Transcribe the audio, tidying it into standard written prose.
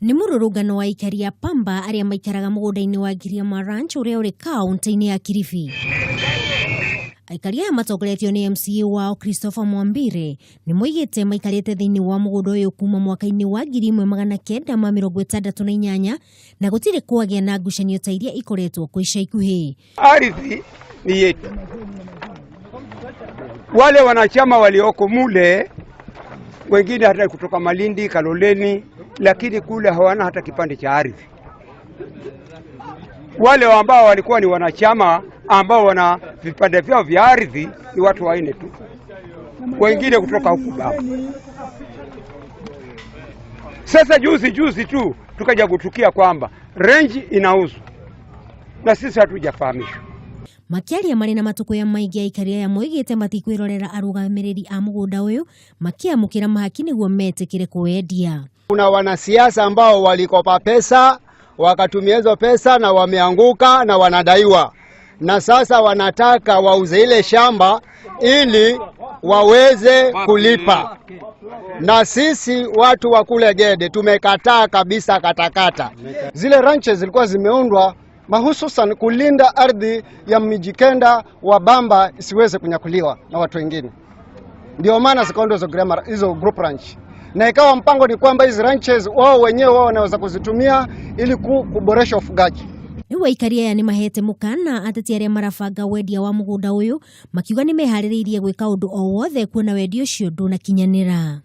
Ni mururungano wa aikari a Pamba aria maikaraga mugunda-ini wa Giriama Ranch uria uri kaunti-ini ya Kilifi. Aikari aya matongoretio ni MCA wao Christopher Mwambire ni moigite maikarite thiini wa mugunda uyu kuma mwaka-ini wa 1968 na gutire kwagia na ngucanio ta iria ikoretwo kwa ica ikuhi. Ardhi ni yetu. Wale wanachama walioko mule wengine hata kutoka Malindi, Kaloleni, lakini kule hawana hata kipande cha ardhi. Wale ambao walikuwa ni wanachama ambao wana vipande vyao vya ardhi ni watu waine tu. Wengine kutoka huku Baba. Sasa juzi tu tukaja kutukia kwamba range inauzwa. Na sisi hatujafahamishwa. Makiaria marina matuko ya maingi aikari aya moigite matikwirorera arugamiriri a mugunda uyu makiamukira mahaki niguo metikire kuendia. Kuna wanasiasa ambao walikopa pesa wakatumia hizo pesa na wameanguka na wanadaiwa, na sasa wanataka wauze ile shamba ili waweze kulipa. Na sisi watu wa kule Gede tumekataa kabisa katakata. Zile ranches zilikuwa zimeundwa mahususan kulinda ardhi ya Mijikenda wa Bamba isiweze kunyakuliwa na watu wengine. Ndio maana zikaundwa hizo group ranch. Na ikawa mpango ni kwamba hizo ranches wao wenyewe wanaweza kuzitumia ili kuboresha ufugaji. Ni waikari aya ni mahete mukana ateti aria marabanga wendia wa mugunda uyu makiuga ni mehaririirie gwika undu o wothe kuona wendia ucio ndunakinyanira.